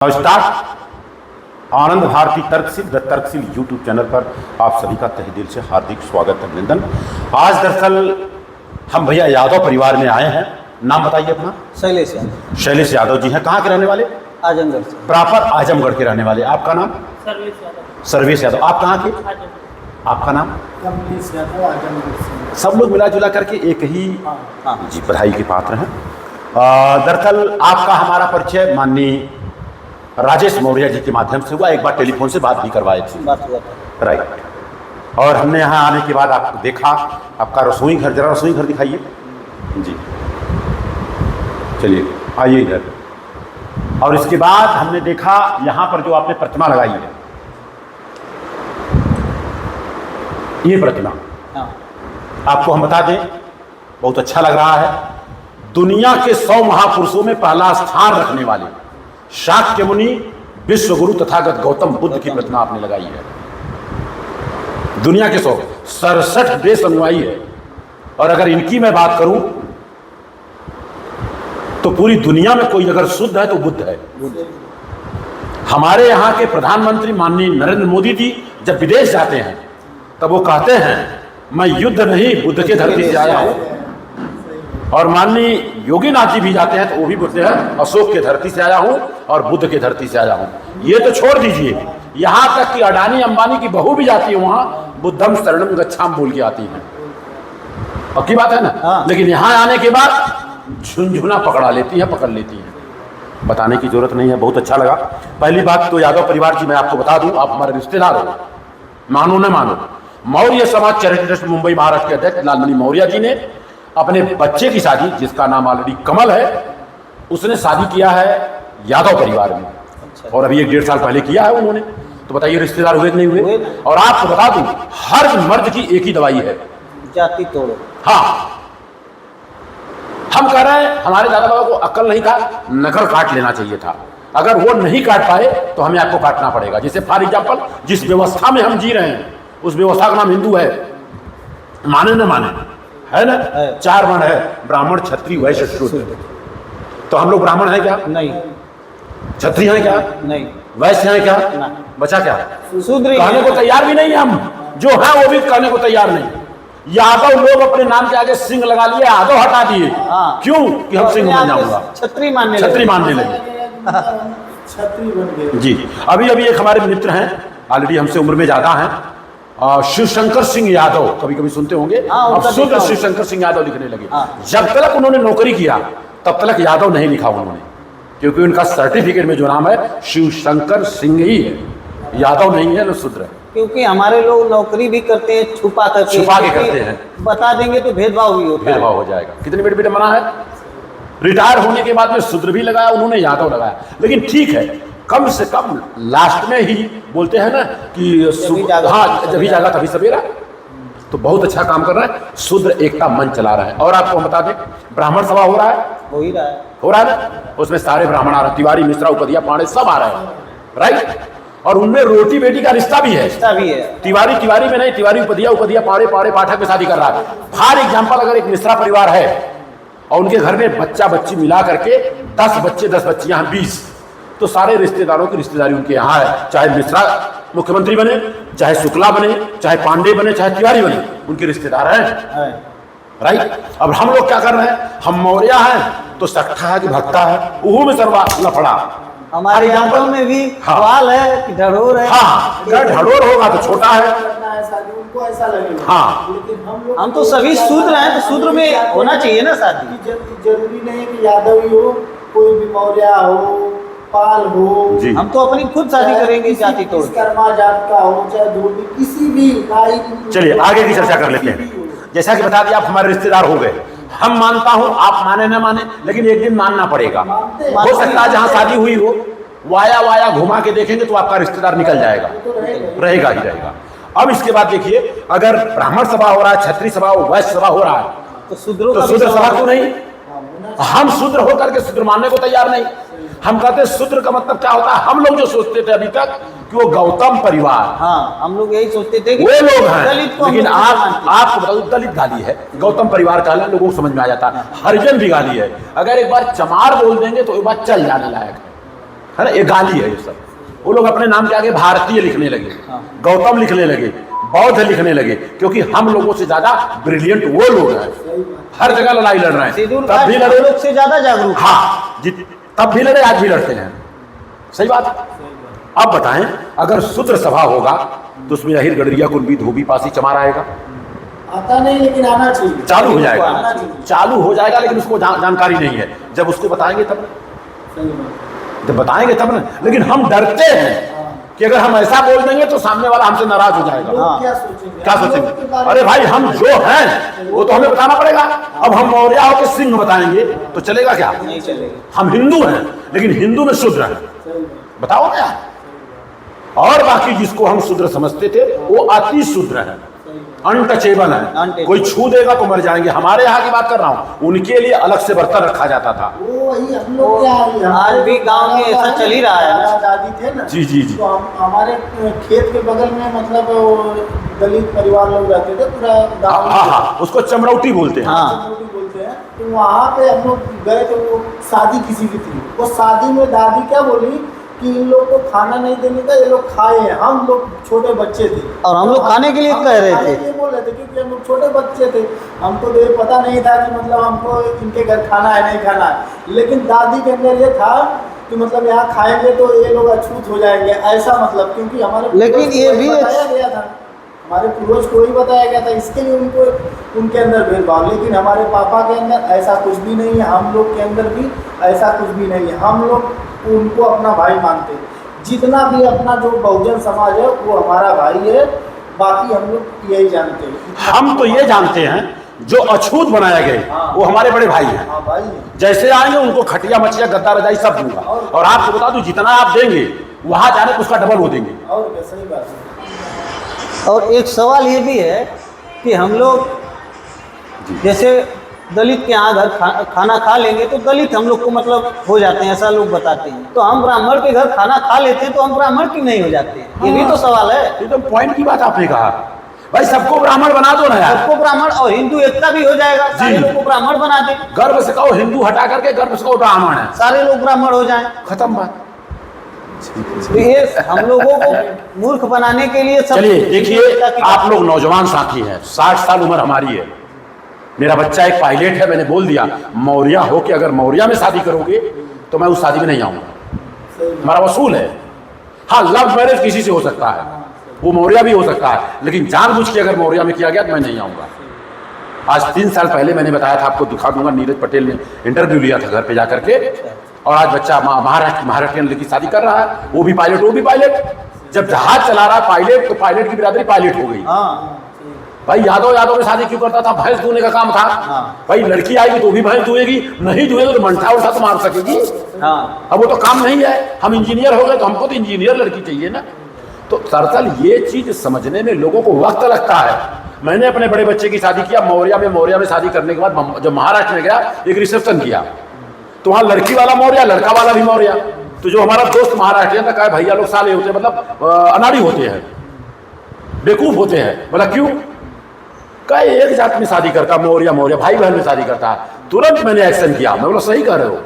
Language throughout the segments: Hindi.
नमस्कार। आनंद भारती तर्कशील द तर्कशील यूट्यूब चैनल पर आप सभी का तहे दिल से हार्दिक स्वागत अभिनंदन। आज दरअसल हम भैया यादव परिवार में आए हैं। नाम बताइए अपना। शैलेश यादव। शैलेश यादव जी हैं। कहाँ के रहने वाले? आजमगढ़ से। प्रॉपर आजमगढ़ के रहने वाले। आपका नाम? सर्वेश यादव। आप कहाँ के? आपका नाम? कमलेश यादव, आजमगढ़ से। सब लोग मिला जुला करके एक ही जी बधाई के पात्र हैं। दरअसल आपका हमारा परिचय माननीय राजेश मौर्य जी के माध्यम से हुआ। एक बार टेलीफोन से बात भी करवाए थे। राइट। और हमने यहाँ आने के बाद आपको देखा, आपका रसोई घर, जरा रसोई घर दिखाइए जी। चलिए आइए इधर। और इसके बाद हमने देखा यहाँ पर जो आपने प्रतिमा लगाई है, ये प्रतिमा आपको हम बता दें बहुत अच्छा लग रहा है। दुनिया के 100 महापुरुषों में पहला स्थान रखने वाले शाक्य मुनि विश्व गुरु तथागत गौतम बुद्ध की प्रतिमा आपने लगाई है। दुनिया के 167 देश अनुयायी है। और अगर इनकी मैं बात करूं तो पूरी दुनिया में कोई अगर शुद्ध है तो बुद्ध है। हमारे यहां के प्रधानमंत्री माननीय नरेंद्र मोदी जी जब विदेश जाते हैं तब वो कहते हैं मैं युद्ध नहीं बुद्ध के धरती से आया हूं। और माननीय योगीनाथ जी भी जाते हैं तो वो भी बोलते हैं अशोक के धरती से आया हूं और बुद्ध के धरती से आया हूं। ये तो छोड़ दीजिए, यहां तक कि अडानी अंबानी की बहू भी जाती है वहां बुद्धम शरणम गच्छाम बोल के आती है। पक्की बात है ना? लेकिन यहां आने के बाद झुनझुना पकड़ लेती है। बताने की जरूरत नहीं है। बहुत अच्छा लगा। पहली बात तो यादव परिवार जी मैं आपको बता दूं, आप हमारे रिश्तेदार हो, मानो न मानो। मौर्य समाज चैरिटी ट्रस्ट मुंबई महाराष्ट्र के अध्यक्ष लालमणि मौर्य जी ने अपने बच्चे की शादी, जिसका नाम ऑलरेडी कमल है, उसने शादी किया है यादव परिवार में। और अभी 1-1.5 साल पहले किया है उन्होंने। तो बताइए रिश्तेदार हुए कि नहीं हुए? और आपको बता दूं हर मर्द की एक ही दवाई है, जाति तोड़ो। हाँ, हम कह रहे हैं हमारे दादा बाबा को अक्ल नहीं था, नकल काट लेना चाहिए था। अगर वो नहीं काट पाए तो हमें आपको काटना पड़ेगा। जैसे फॉर एग्जाम्पल जिस व्यवस्था में हम जी रहे हैं उस व्यवस्था का नाम हिंदू है, माने न माने, है ना? 4 वर्ण है, ब्राह्मण क्षत्रिय वैश्य शूद्र। तो हम लोग ब्राह्मण हैं क्या? नहीं। क्षत्रिय हैं क्या? नहीं। वैश्य हैं क्या? नहीं। बचा क्या? शूद्र। कहने को तैयार भी नहीं हम, जो है वो भी कहने को तैयार नहीं। यादव लोग अपने नाम के आगे सिंह लगा लिए, यादव हटा दिए। क्यों? कि हम सिंह बन जाऊंगा, छत्री मानने लगे। छत्री बन गए जी। अभी एक हमारे मित्र हैं, ऑलरेडी हमसे उम्र में ज्यादा हैं, शिवशंकर सिंह यादव, कभी कभी सुनते होंगे। अब शुद्ध शिवशंकर सिंह यादव लिखने लगे। जब तक उन्होंने नौकरी किया तब तक यादव नहीं लिखा उन्होंने, क्योंकि उनका सर्टिफिकेट में जो नाम है शिवशंकर सिंह ही है, यादव नहीं है, न शूद्र है। क्योंकि हमारे लोग नौकरी भी करते हैं छुपा के करते हैं। बता देंगे तो भेदभाव भी होता है। भेदभाव हो जाएगा। कितने बेटे मना है? रिटायर होने के बाद में शूद्र भी लगाया उन्होंने, यादव लगाया। लेकिन ठीक है, कम से कम लास्ट में ही बोलते हैं ना कि हाँ जब ही जागा तभी सवेरा। तो बहुत अच्छा काम कर रहा है। शूद्र एकता मंच चला रहा है। और आपको हम बता दें ब्राह्मण सभा हो रहा है, हो रहा है ना? उसमें सारे ब्राह्मण आ रहे हैं, तिवारी मिश्रा उपदिया पांडे सब आ रहे हैं, राइट? और उनमें रोटी बेटी का रिश्ता भी है। तिवारी में नहीं, तिवारी उपदिया पाड़े पाठक में शादी कर रहा है। फॉर एग्जाम्पल अगर एक मिश्रा परिवार है और उनके घर में बच्चा बच्ची मिला करके 10 बच्चे 10 बच्चियां 20, तो सारे रिश्तेदारों की रिश्तेदारी उनके यहाँ है। चाहे मिश्रा मुख्यमंत्री बने, चाहे शुक्ला बने, चाहे पांडे बने, चाहे तिवारी बने, उनके रिश्तेदार हैं, राइट? अब हम लोग क्या कर रहे हैं? हम मौर्य हैं तो सट्ठा है कि भक्ता है, वो में सर्वा लफड़ा। हमारे एग्जाम्पल में भी सवाल है कि ढड़ोर है। हाँ, ढड़ोर होगा तो छोटा है, उनको ऐसा लगेगा। हाँ, लेकिन हम तो सभी शूद्र हैं, तो शूद्र में होना चाहिए ना शादी। जरूरी नहीं है कि यादव ही हो, कोई भी मौर्य हो, पाल हो जी। हम तो अपनी खुद शादी करेंगे, जाति तोड़, कर्मा जात का हो चाहे धोबी, किसी भी। चलिए आगे की चर्चा कर लेते हैं। जैसा कि बता दिया आप हमारे रिश्तेदार हो गए। हम मानता हूं, आप माने न माने, लेकिन एक दिन मानना पड़ेगा। हो सकता है जहां शादी हुई हो वाया घुमा के देखेंगे तो आपका रिश्तेदार निकल जाएगा, रहेगा ही रहेगा। अब इसके बाद देखिए, अगर ब्राह्मण सभा हो रहा है, क्षत्रिय सभा हो, वैश्य सभा हो रहा है, तो शूद्र सभा क्यों नहीं? हम शूद्र होकर के शूद्र मानने को तैयार नहीं। हम कहते हैं शूद्र का मतलब क्या होता है? हम लोग जो सोचते थे अभी तक कि वो गौतम परिवार, हाँ हम लोग यही सोचते थे कि वो लोग हैं। लेकिन आपको बता दूं दलित गाली है, गौतम परिवार का लोगों को समझ में आ जाता है। हरिजन भी गाली है। अगर एक बार चमार बोल देंगे तो एक बार चल जाने लायक है। है ना, ये गाली है ये सब। वो लोग अपने नाम के आगे भारतीय लिखने लगे, गौतम लिखने लगे, बौद्ध लिखने लगे, क्योंकि हम लोगों से ज्यादा ब्रिलियंट वो लोग हैं। हर जगह लड़ाई लड़ रहे हैं, तब भी लड़े, लोग से ज्यादा जागरूक। हाँ, तब भी लड़े, आज भी लड़ते हैं। सही बात। अब बताएं, अगर शूद्र सभा होगा तो उसमें अहिर गडरिया कुलबी धोबी पासी चमार आएगा? आता नहीं, लेकिन आना चाहिए। चालू हो जाएगा, चालू हो जाएगा, लेकिन उसको जानकारी नहीं है। जब उसको बताएंगे तब, जब बताएंगे तब ना। लेकिन हम डरते हैं कि अगर हम ऐसा बोल देंगे तो सामने वाला हमसे नाराज हो जाएगा। क्या सोचेंगे? अरे भाई, हम जो हैं वो तो हमें बताना पड़ेगा। अब हम मौर्य होकर सिंह बताएंगे तो चलेगा क्या? नहीं चलेगा। हम हिंदू हैं, लेकिन हिंदू में शूद्र हैं, बताओ क्या? और बाकी जिसको हम शूद्र समझते थे वो अति शूद्र है, अनटचेबल है, कोई छू देगा तो मर जाएंगे। हमारे यहाँ की बात कर रहा हूँ, उनके लिए अलग से बर्तन रखा जाता था। वही हम लोग क्या, आज भी गांव में ऐसा चल ही रहा है। दादी थे ना, जी जी जी, तो हमारे खेत के बगल में मतलब दलित परिवार लोग रहते थे, पूरा गाँव। हाँ, उसको चमरौटी बोलते हैं। तो वहाँ पे हम लोग गए तो वो शादी किसी की थी, वो शादी में दादी क्या बोली कि इन लोग को खाना नहीं देने का, ये लोग खाए हैं। हम लोग छोटे बच्चे थे और हम लोग खाने के लिए कह रहे थे, ये बोल रहे थे, क्योंकि हम लोग छोटे बच्चे थे, हमको तो ये पता नहीं था कि मतलब हमको इनके घर खाना है नहीं खाना है। लेकिन दादी के अंदर ये था कि मतलब यहाँ खाएंगे तो ये लोग अछूत हो जाएंगे, ऐसा मतलब, क्योंकि हमारे, लेकिन ये भी बताया गया था, हमारे पूर्वज को ही बताया गया था, इसके लिए उनको उनके अंदर भेदभाव। लेकिन हमारे पापा के अंदर ऐसा कुछ भी नहीं है, हम लोग के अंदर भी ऐसा कुछ भी नहीं है। हम लोग उनको अपना भाई मानते हैं। जितना भी अपना जो बहुजन समाज है वो हमारा भाई है, बाकी हम लोग यही जानते हैं। हम तो ये जानते हैं जो अछूत बनाया गए वो हमारे बड़े भाई हैं। भाई हैं। जैसे आएंगे उनको खटिया मचिया गद्दा रजाई सब दूंगा, और आपको बता दूं जितना आप देंगे वहां जाने तो उसका डबल वो देंगे। और क्या, सही बात है। और एक सवाल ये भी है कि हम लोग जैसे दलित के यहाँ घर खाना खा लेंगे तो दलित हम लोग को मतलब हो जाते हैं, ऐसा लोग बताते हैं। तो हम ब्राह्मण के घर खाना खा लेते हैं तो हम ब्राह्मण क्यों नहीं हो जाते हैं? ये भी तो सवाल है। एकदम पॉइंट की बात आपने कहा भाई, सबको ब्राह्मण बना दो ना यार। सबको ब्राह्मण, और हिंदू एकता भी हो जाएगा, सारे लोग को ब्राह्मण बना दे। गर्भ से कहो हिंदू हटा करके गर्भ से कहो ब्राह्मण है, सारे लोग ब्राह्मण हो जाएं, खत्म बात। तो ये हम लोगों को मूर्ख बनाने के लिए। चलिए देखिए, आप लोग नौजवान साथी हैं, 60 साल उम्र हमारी है, मेरा बच्चा एक पायलट है, मैंने बोल दिया मौर्या हो कि अगर मौर्या में शादी करोगे तो मैं उस शादी में नहीं आऊंगा, हमारा वसूल है। हाँ, लव मैरिज किसी से हो सकता है, वो मौर्या भी हो सकता है, लेकिन जानबूझ के अगर मौर्या में किया गया तो मैं नहीं आऊंगा। आज 3 साल पहले मैंने बताया था, आपको दिखा दूंगा, नीरज पटेल ने इंटरव्यू लिया था घर पे जाकर के, और आज बच्चा महाराष्ट्र लड़की शादी कर रहा है, वो भी पायलट, वो भी पायलट। जब जहाज चला रहा पायलट, तो पायलट की बिरादरी पायलट हो गई। भाई यादव में शादी क्यों करता था? भैंस धोने का काम था। भाई लड़की आएगी तो भी भैंस धोएगी, नहीं धोएगी तो मंठा उठा तो मार सकेगी। अब वो तो काम नहीं है। हम इंजीनियर हो गए तो हमको तो इंजीनियर लड़की चाहिए ना। तो दरअसल ये चीज समझने में लोगों को वक्त लगता है। मैंने अपने बड़े बच्चे की शादी किया मौर्या में शादी करने के बाद जब महाराष्ट्र में गया, एक रिसेप्शन किया तो वहाँ लड़की वाला मौर्या, लड़का वाला भी मौर्या। तो जो हमारा दोस्त महाराष्ट्र का भैया लोग साले होते हैं, मतलब अनाड़ी होते हैं, बेवकूफ होते हैं। बोला क्यों? का एक जात में शादी करता, मौर्या भाई बहन में शादी करता। तुरंत मैंने एक्शन किया, मैं बोला सही कह रहे हो।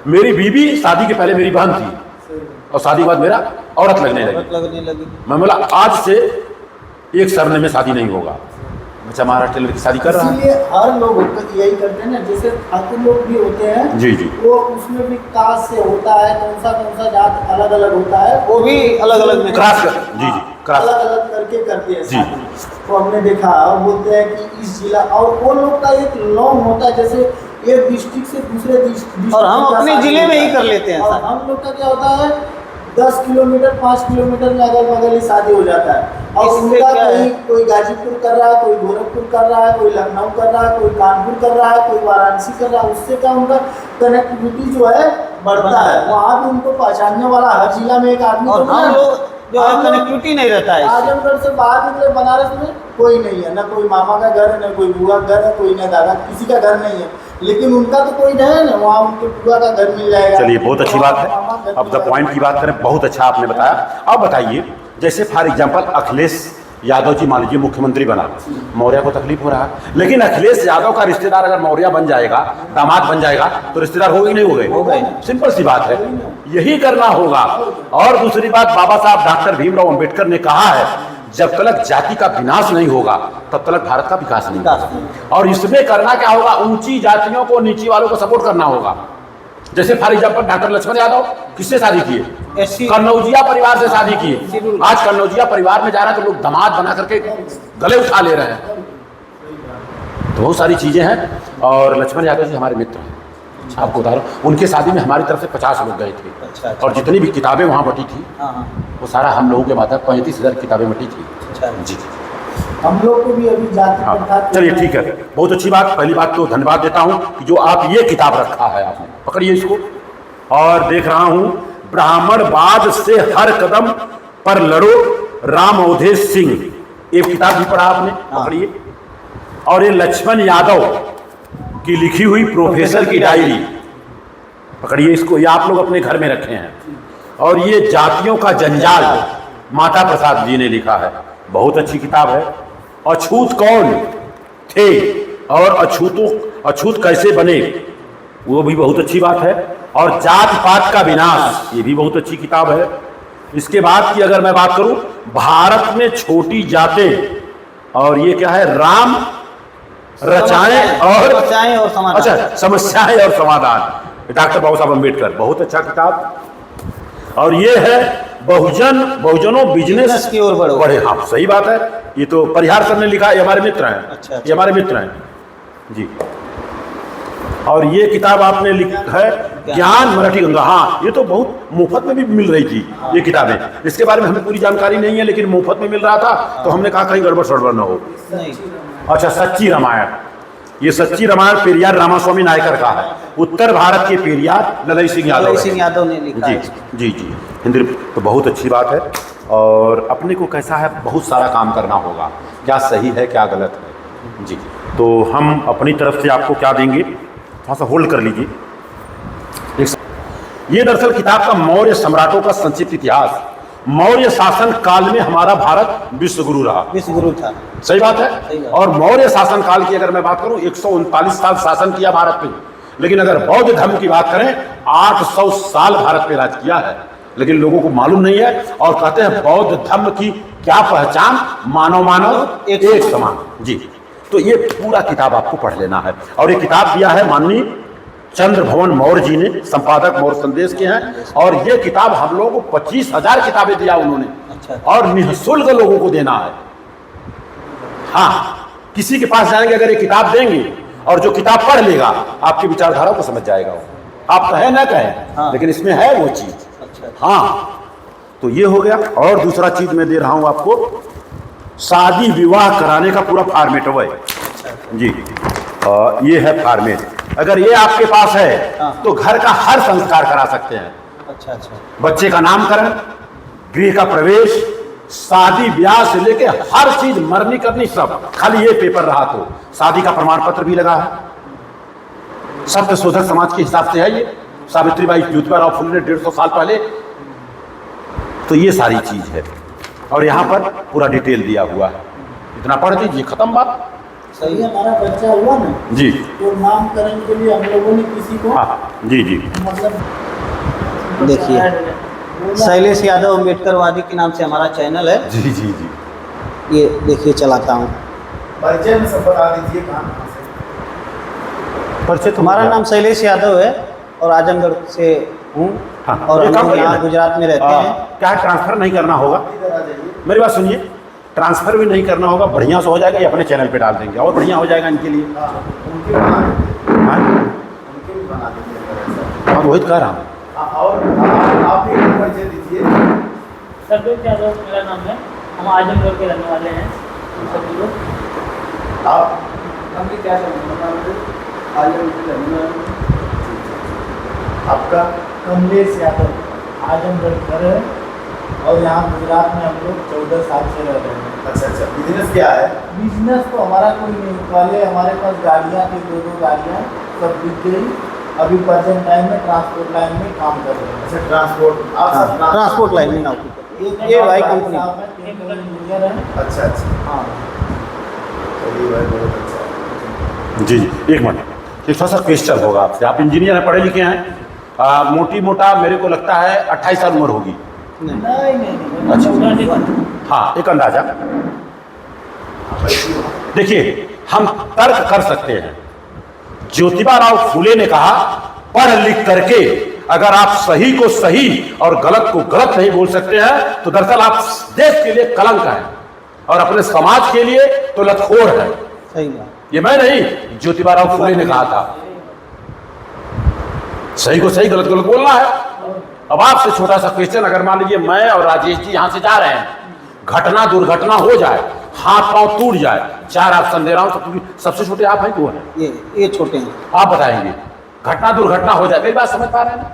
मेरी बीवी शादी के पहले मेरी बहन थी और शादी के बाद मेरा औरत लगने लगी। मैं बोला आज से एक सरने में शादी नहीं होगा। बच्चा महाराष्ट्र लड़की शादी कर रहा है। इसलिए हर लोग यही करते हैं ना, जैसे ठाकुर लोग भी होते हैं, जी जी, वो उसमें भी कास्ट से होता है, कौन सा जात अलग अलग होता है, वो भी अलग अलग में क्रॉस कर, जी जी, क्रॉस अलग अलग करके करते हैं जी। तो हमने देखा और बोलते हैं कि इस जिला, और वो लोग का एक लॉन्ग होता है, जैसे एक डिस्ट्रिक्ट से दूसरे डिस्ट्रिक्ट, और हम अपने जिले में ही कर लेते हैं। और हम लोग का क्या होता है, 10 किलोमीटर 5 किलोमीटर में अगल बगल ही शादी हो जाता है। और उनका कोई गाजीपुर कर रहा है, कोई गोरखपुर कर रहा है, कोई लखनऊ कर रहा है, कोई कानपुर कर रहा है, कोई वाराणसी कर रहा है। उससे क्या उनका कनेक्टिविटी जो है बढ़ता है, वहाँ भी उनको पहचानने वाला हर जिला में एक आदमी। और हम लोग जो है कनेक्टिविटी नहीं रहता है। आजमगढ़ से बाहर निकले बनारस में कोई नहीं है, ना कोई मामा का घर है, ना कोई बुआ का घर है, कोई ना दादा किसी का घर नहीं है, लेकिन उनका तो कोई है ना, वहाँ उनके बुआ का घर मिल जाएगा। चलिए बहुत अच्छी बात है। अब द पॉइंट की बात करें, बहुत अच्छा आपने बताया। अब बताइए, जैसे फॉर एग्जांपल अखिलेश यादव जी मान लीजिए मुख्यमंत्री बना, मौर्य को तकलीफ हो रहा है, लेकिन अखिलेश यादव का रिश्तेदार अगर मौर्य बन जाएगा, दामाद बन जाएगा, तो रिश्तेदार हो गए नहीं हो गए? सिंपल सी बात है, यही करना होगा। और दूसरी बात, बाबा साहब डॉक्टर भीमराव अंबेडकर ने कहा है, जब तक जाति का विनाश नहीं होगा तब तक भारत का विकास नहीं होगा। और इसमें करना क्या होगा, ऊंची जातियों को नीची वालों को सपोर्ट करना होगा। जैसे for example doctor Lakshman Yadav किससे शादी किए? कन्नौजिया परिवार से शादी की। आज कन्नौजिया परिवार में जा रहा है तो लोग दामाद बना करके गले उठा ले रहे हैं। तो बहुत सारी चीजें हैं। और लक्ष्मण यादव जी हमारे मित्र हैं, आपको बता रहा हूँ, उनके शादी में हमारी तरफ से 50 लोग गए थे। अच्छा। और जितनी भी किताबें वहाँ बटी थी वो सारा हम लोगों के बाद 35,000 किताबें बटी थी। अच्छा। जी, हम लोग को भी अभी जाति हाँ, चलिए ठीक है, बहुत अच्छी बात। पहली बात तो धन्यवाद देता हूँ कि जो आप ये किताब रखा है, आपने पकड़िए इसको। और देख रहा हूँ, ब्राह्मणवाद से हर कदम पर लड़ो, राम अवधेश सिंह, ये किताब भी पढ़ा आपने, पकड़िए। और ये लक्ष्मण यादव की लिखी हुई प्रोफेसर की डायरी, पकड़िए इसको, ये आप लोग अपने घर में रखे हैं। और ये जातियों का जंजाल, माता प्रसाद जी ने लिखा है, बहुत अच्छी किताब है। अछूत कौन थे और अछूत कैसे बने, वो भी बहुत अच्छी बात है। और जात पात का विनाश, ये भी बहुत अच्छी किताब है। इसके बाद की अगर मैं बात करूं, भारत में छोटी जातें, और ये क्या है, राम रचाएं और समाधान। अच्छा, समस्याएं और समाधान, डॉक्टर बाबा साहब अम्बेडकर, बहुत अच्छा किताब। और ये है बहुजनों बिजनेस की ओर बढ़े। हाँ, सही बात है, ये तो परिहार सर ने लिखा, ये हमारे मित्र हैं। अच्छा। ये हमारे मित्र हैं जी। और ये किताब आपने लिखा है, ज्ञान मराठी गंगा, हाँ, ये तो बहुत मुफ्त में भी मिल रही थी ये किताबें। इसके बारे में हमें पूरी जानकारी नहीं है, लेकिन मुफ्त में मिल रहा था, तो हमने कहा कहीं गड़बड़ सड़बड़ न हो। अच्छा, सच्ची रामायण, ये सच्ची रामायण पेरियार रामास्वामी नायकर का है। उत्तर भारत के पेरियार ललई सिंह यादव ने लिखा। जी जी जी, हिंदी तो बहुत अच्छी बात है। और अपने को कैसा है, बहुत सारा काम करना होगा, क्या सही है क्या गलत है जी। तो हम अपनी तरफ से आपको क्या देंगे, थोड़ा सा होल्ड कर लीजिए। ये दरअसल किताब का मौर्य सम्राटों का संक्षिप्त इतिहास। मौर्य शासन काल में हमारा भारत विश्वगुरु रहा, विश्वगुरु था, सही बात है। और मौर्य शासन काल की अगर मैं बात करूं, 139 साल शासन किया भारत पे। लेकिन अगर बौद्ध धर्म की बात करें, 800 साल भारत पे राज किया है, लेकिन लोगों को मालूम नहीं है। और कहते हैं बौद्ध धर्म की क्या पहचान, मानव एक समान जी। तो ये पूरा किताब आपको पढ़ लेना है। और ये किताब दिया है माननीय चंद्र भवन मौर्य जी ने, संपादक मौर्य संदेश के हैं। और ये किताब हम लोगों को 25,000 किताबें दिया उन्होंने। अच्छा। और निःशुल्क लोगों को देना है। हाँ, किसी के पास जाएंगे, अगर ये किताब देंगे और जो किताब पढ़ लेगा, आपकी विचारधारा को समझ जाएगा वो, आप कहे ना कहे। हाँ। लेकिन इसमें है वो चीज। अच्छा। हाँ, तो ये हो गया। और दूसरा चीज मैं दे रहा हूं आपको, शादी विवाह कराने का पूरा फॉर्मेट है जी। ये है फॉर्मेट, अगर ये आपके पास है तो घर का हर संस्कार करा सकते हैं। अच्छा अच्छा। बच्चे का नामकरण, गृह का प्रवेश, शादी ब्याह से लेके हर चीज, मरनी करनी सब। खाली ये पेपर रहा तो शादी का प्रमाण पत्र भी लगा है। सत्य शोधक समाज के हिसाब से है ये, सावित्रीबाई ज्योतिबा फुले ने 150 साल पहले। तो ये सारी चीज है। और यहाँ पर पूरा डिटेल दिया हुआ है, इतना पढ़ दीजिए, खत्म बात। सही। हमारा बच्चा हुआ ना जी, तो नामकरण के लिए हम लोगों ने किसी को, हाँ जी जी, मतलब देखिए, शैलेश यादव अम्बेडकरवादी के नाम से हमारा चैनल है। जी जी जी, ये देखिए चलाता हूँ। परिचय में सब बता दीजिए, कहाँ से परिचय। हमारा नाम शैलेश यादव है और आजमगढ़ से हूँ। हाँ, और हम यहाँ गुजरात में रहते हैं। क्या ट्रांसफर नहीं करना होगा, मेरी बात सुनिए, ट्रांसफर भी नहीं करना होगा, बढ़िया से हो जाएगा, ये अपने चैनल पे डाल देंगे और बढ़िया हो जाएगा इनके लिए। हाँ, रोहित कह रहा हूँ। और आप भी परिचय दीजिए। सरदूत यादव मेरा नाम है, हम आजमगढ़ के रहने वाले हैं सभी लोग। आप हम क्या आपका कमलेश यादव, आजमगढ़ घर है और यहाँ गुजरात में हम लोग 14 साल से रह रहे हैं। अच्छा अच्छा। बिजनेस क्या है? बिजनेस तो हमारा कोई नहीं, पहले हमारे पास गाड़ियाँ थी, 2 गाड़ियाँ, सब बिक गई। अभी प्रेजेंट टाइम में ट्रांसपोर्ट लाइन में काम कर रहे हैं। अच्छा, ट्रांसपोर्ट, आप ट्रांसपोर्ट लाइन में नौकरी कर रहे हैं। ये भाई कंपनी। इंजीनियर है। अच्छा अच्छा, हाँ चलिए भाई, बहुत अच्छा। जी जी, एक मिनट, एक थोड़ा सा क्वेश्चन होगा आपसे। आप इंजीनियर हैं, पढ़े लिखे हैं, मोटी मोटा मेरे को लगता है 28 साल उम्र होगी। नहीं अच्छा, हाँ, एक अंदाजा। देखिए, हम तर्क कर सकते हैं। ज्योतिबा राव फूले ने कहा, पढ़ लिख करके अगर आप सही को सही और गलत को गलत नहीं बोल सकते हैं तो दरअसल आप देश के लिए कलंक हैं और अपने समाज के लिए तो लतखोर है। सही बात। ये मैं नहीं, ज्योतिबा राव फूले ने कहा था। सही को सही, गलत गलत बोलना है। अब आपसे छोटा सा क्वेश्चन, अगर मान लीजिए मैं और राजेश जी यहां से जा रहे हैं, घटना दुर्घटना हो जाए, हाथ पांव टूट जाए, 4 ऑप्शन दे रहा हूं, सबसे छोटे आप हैं, कौन है? ये छोटे हैं। आप बताएंगे। घटना दुर्घटना हो जाए, मेरी बात समझ पा रहे हैं ना?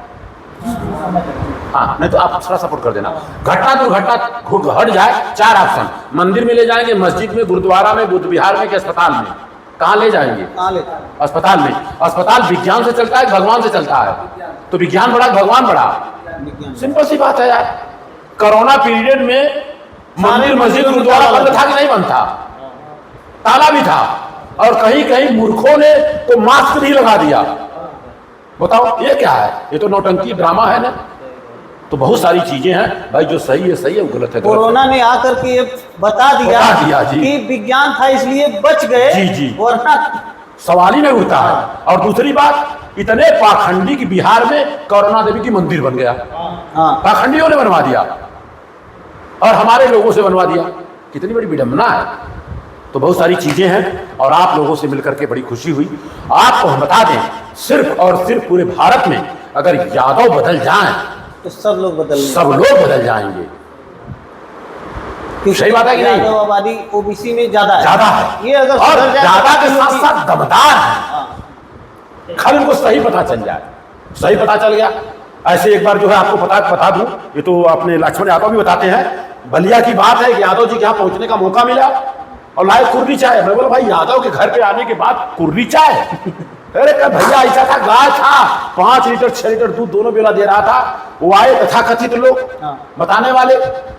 हाँ, नहीं तो आप थोड़ा सपोर्ट कर देना। घटना दुर्घटना हट जाए, 4 ऑप्शन, मंदिर में ले जाएंगे, मस्जिद में, गुरुद्वारा में, बुद्ध विहार में, कि अस्पताल में? कहाँ ले जाएंगे? अस्पताल में। अस्पताल विज्ञान से चलता है, भगवान से चलता है? तो विज्ञान बड़ा, भगवान बड़ा? सिंपल सी बात है यार। कोरोना पीरियड में मंदिर, मस्जिद, गुरुद्वारा बंद था कि नहीं बंद था? ताला भी था, और कहीं कहीं मूर्खों ने तो मास्क भी लगा दिया। बताओ ये क्या है? ये तो नौटंकी ड्रामा है ना। तो बहुत सारी चीजें हैं भाई, जो सही है सही है, वो गलत है गलत। कोरोना ने आकर के ये बता दिया जी कि विज्ञान था इसलिए बच गए। जी जी, वरना सवाल ही नहीं उठता है। और दूसरी बात, इतने पाखंडी की बिहार में करुणा देवी की मंदिर बन गया। हाँ, पाखंडियों ने बनवा दिया और हमारे लोगों से बनवा दिया। कितनी बड़ी विडंबना है। तो बहुत सारी चीजें हैं और आप लोगों से मिलकर के बड़ी खुशी हुई। आपको हम बता दें, सिर्फ और सिर्फ पूरे भारत में अगर यादव बदल जाएं तो सब लोग बदल जाएंगे। सही बात है कि नहीं? यादव आबादी ओबीसी में ज्यादा है। ये अगर और सुधर जाए ज्यादा तो के साथ लोग- साथ दमदार है। खाली उनको सही पता चल जाए। सही पता चल गया। ऐसे एक बार जो है आपको बता दूं, ये तो अपने लक्ष्मण यादव भी बताते हैं, बलिया की बात है कि यादव जी के यहाँ पहुंचने का मौका मिला और लाए कुर्री चाय। मैं बोला भाई, यादव के घर पे आने के बाद कुर्री चाय? अरे भैया ऐसा था, गाय था, 5 लीटर 6 लीटर दूध दोनों बेला दे रहा था। वो आए तथाकथित लोग बताने वाले,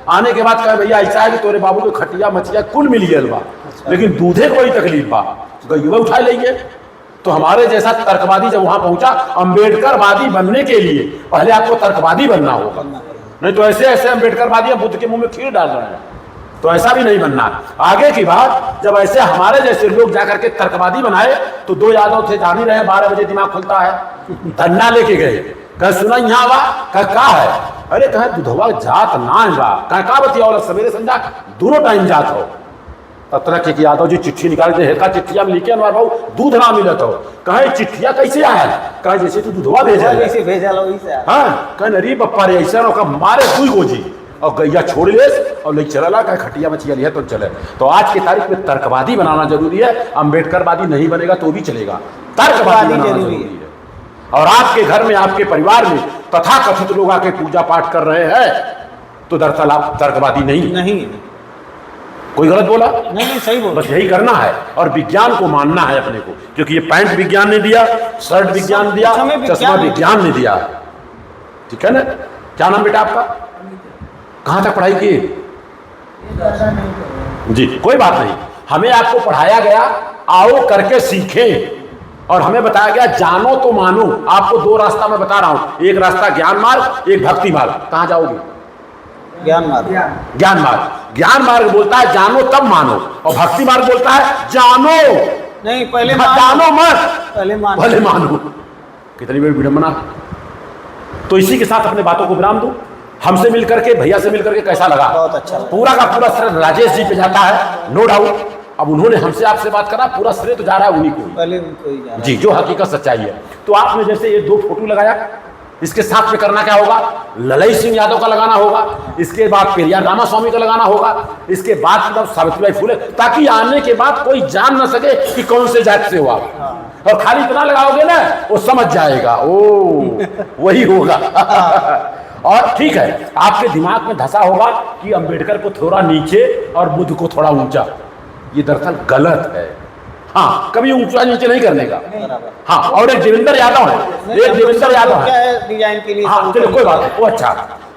आने के बाद कहे भैया ऐसा है कि तोरे बाबू को खटिया मचिया कुल मिल गया बा, लेकिन दूधे को ही तकलीफ बा, गयुआ उठा लेंगे। तो हमारे जैसा तर्कवादी जब वहां पहुंचा, अम्बेडकरवादी बनने के लिए पहले आपको तर्कवादी बनना होगा, नहीं तो ऐसे ऐसे अम्बेडकरवादी बुद्ध के मुंह में खीर डाल रहे हैं। तो ऐसा भी नहीं बनना। आगे की बात, जब ऐसे हमारे जैसे लोग जाकर के तर्कवादी बनाए तो 2 यादव थे, जान ही रहे, 12 बजे दिमाग खुलता है, धन्ना लेके गए। कह सुना यहाँ बा, कहा है? अरे कहे दुधवा जात ना बा, कहा बतिया सवेरे संजा दोनों टाइम जात हो। तरह के यादव जी चिट्ठी निकाल के हेका चिट्ठिया में लिखे अनवर भाऊ दूध ना मिलत हो। कहे चिट्ठिया कैसे आया? कहे जैसे तू दुधवा भेजा हाँ। कहे अरे बप्पा रे ऐसा मारे सुई गोजी और गैया छोड़ ले और ले चला, कहे खटिया मचिया लिया तो चले। तो आज की तारीख में तर्कवादी बनाना जरूरी है। अम्बेडकरवादी नहीं बनेगा तो भी चलेगा, तर्कवादी बनाना जरूरी है। और आपके घर में, आपके परिवार में तथाकथित लोग आके पूजा पाठ कर रहे हैं तो दरअसल आप तर्कवादी नहीं। कोई गलत बोला? नहीं, सही बोला। बस यही करना है और विज्ञान को मानना है अपने को, क्योंकि ये पैंट विज्ञान ने दिया, शर्ट विज्ञान दिया, चश्मा विज्ञान ने दिया। ठीक है ना? क्या नाम बेटा आपका? कहाँ तक पढ़ाई की? जी, कोई बात नहीं। हमें आपको पढ़ाया गया आओ करके सीखें, और हमें बताया गया जानो तो मानो। आपको 2 रास्ता मैं बता रहा हूं, एक रास्ता ज्ञान मार्ग, एक भक्ति मार्ग। कहाँ जाओगे? ज्ञान मार्ग। ज्ञान मार्ग बोलता है जानो तब मानो, और भक्ति मार्ग बोलता है जानो नहीं, पहले जानो मत, पहले मानो। कितनी बड़ी विडंबना। तो इसी के साथ अपने बातों को विराम दूं। हमसे मिलकर के, भैया से मिलकर के कैसा लगा? बहुत अच्छा लगा। पूरा का पूरा श्रेय राजेश जी पे जाता है, नो डाउट। अब उन्होंने हमसे आपसे बात करा, पूरा श्रेय तो जा रहा है उन्हीं को पहले उनको ही जाना जी, जो हकीकत सच्चाई है। तो आपने जैसे ये 2 फोटो लगाया, इसके साथ में करना क्या होगा? ललई सिंह यादव का लगाना होगा, इसके बाद पेरियार रामास्वामी का लगाना होगा, इसके बाद सावित्रीबाई फुले, ताकि आने के बाद कोई जान न सके कि कौन से जात से हो आप। और खाली इतना लगाओगे ना, वो समझ जाएगा ओ वही होगा। और ठीक है, आपके दिमाग में धसा होगा कि अंबेडकर को थोड़ा नीचे और बुद्ध को थोड़ा ऊंचा। ये दरअसल गलत है। हाँ, कभी ऊंचा नीचे नहीं करने का। हाँ, और एक देवेंद्र यादव है, एक देवेंद्र यादव है डिजाइन के लिए। हाँ, चलो कोई बात नहीं, वो अच्छा।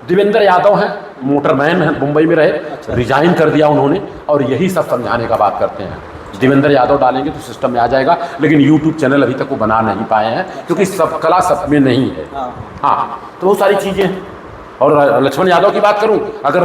देवेंद्र यादव है, मोटरमैन है, मुंबई में रहे, रिजाइन कर दिया उन्होंने, और यही सब समझाने का बात करते हैं। देवेंद्र यादव डालेंगे तो सिस्टम में आ जाएगा, लेकिन यूट्यूब चैनल अभी तक वो बना नहीं पाए हैं, क्योंकि सब कला सब में नहीं है। हाँ, तो वो सारी चीज़ें हैं। और लक्ष्मण यादव की बात करूं, अगर